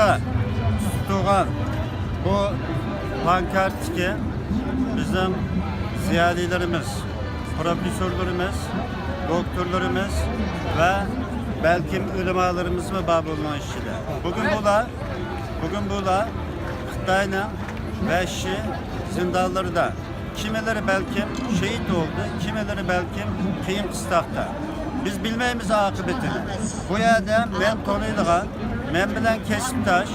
başta tutulan bu pankartki bizim ziyalilerimiz, profesörlerimiz, doktorlarımız ve belki ulemalarımız mı babulman işçiler. Bugün bula Xitay'ın 5 zindanları da kimileri belki şehit oldu, kimileri belki kıyım kıstakta. Biz bilmeyimiz akıbetini. Bu yerde ben tonuyluğa, ben bilen Kesiptaş,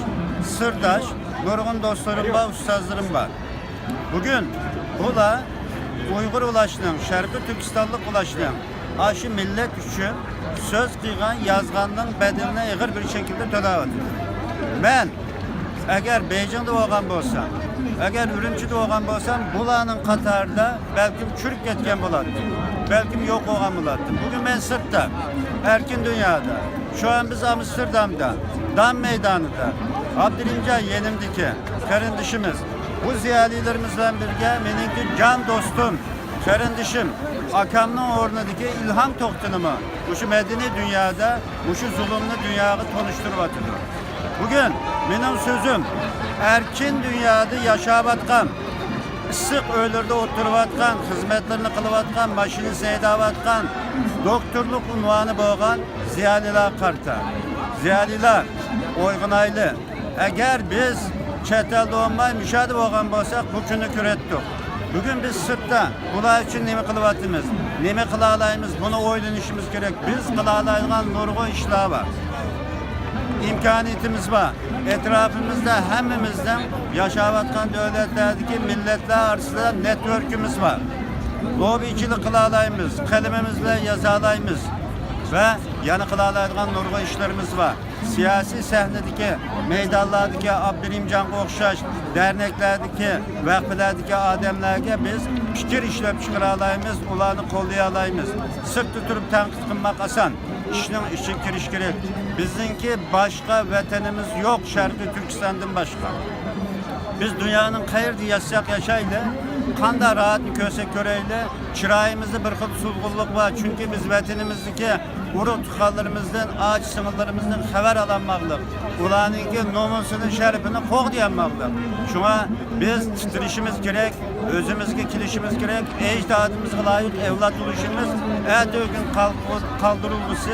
Sırdaş, nurgun dostlarım var, ustazlarım var. Bugün bula Uygur ulaşının, Şərqi Türkistanlık ulaşının aşı millet üçün söz kıygan, yazganın bedeline ağır bir şekilde tödav ediyor. Ben eğer Beycan'da olgan bolsam, eğer Ürümçi'de olgan bolsam, bulanın Katar'da belki çürük ketken bulattım. Belki yok olgan bulattım. Bugün ben sırtta, erkin dünyada, şu an biz Amsterdam'da, Dam Meydanı'da, Abdülhamca yenimdeki kardeşimiz, bu ziyalilerimizle birge benimki can dostum, kardeşim, akamның ornadaki ilham toktunumu, bu şu medeni dünyada, bu şu zulümlü dünyayı konuşturup atıyor. Bugün benim sözüm, erkin dünyada yaşavatkan, ısık öylerde oturuvatkan, hizmetlerini kılıvatkan, başını seydavatkan, doktorluk unvanı boğan ziyaliler karta. Ziyaliler, oygunaylı. Eğer biz çetel doğmay müşahede boğan bolsak bu günü kürettik. Bugün biz sırtta bunlar için nemi kılıvatımız, nemi kılalayımız, bunu oylanışımız gerek. Biz kılalayılan nurgun işler var. İmkaniyetimiz var. Etrafımızda hemimizden yaşavatkan devletlerdeki milletler arasında network'ümüz var. Lobicilik kılalayımız, kelimemizle yazalayımız ve yanı kılalayılan nurgun işlerimiz var. Siyasi sahnedeki, meydanlardaki Abdülhamcan'a okşaş derneklerdeki, vakfilerdeki ademlerge biz fikir işlep çıkaralayımız, ulanı kollayalayımız. Sırt tuturup tenkit kılmak asan. İşin kiriş gerek. Bizimki başka vatanımız yok Şərqi Türkistan'dan başka. Biz dünyanın hayır yasak yaşayla, kanda rahat kösek köreyle, çırağımızda bir kıl sulgulluk var. Çünkü biz vatanımızdaki uruk tıkallarımızdan, ağaç sınırlarımızdan haber alanmaklık. Ulanınki nomusunun şerifini koğdayanmaklık. Şuna biz titrişimiz gerek, özümüzge kilişimiz gerek, ecdadımızga layık evlat oluşumuz, gün kaldırılması,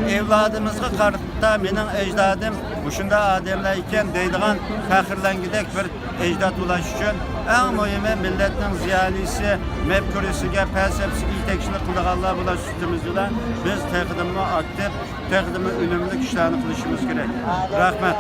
evladımızga kartta benim ecdadım, bu şunda ademler iken deydiğen fəxirlengidek bir ecdat ulaş üçün en mühimi milletin ziyalisi, mefkuresiga, felsefesiga yetekçilik kılığanlar bulaş üstümüzde biz tekdimli aktif, tekdimli ünümlü işlerini kılışımız gerek. Rahmet.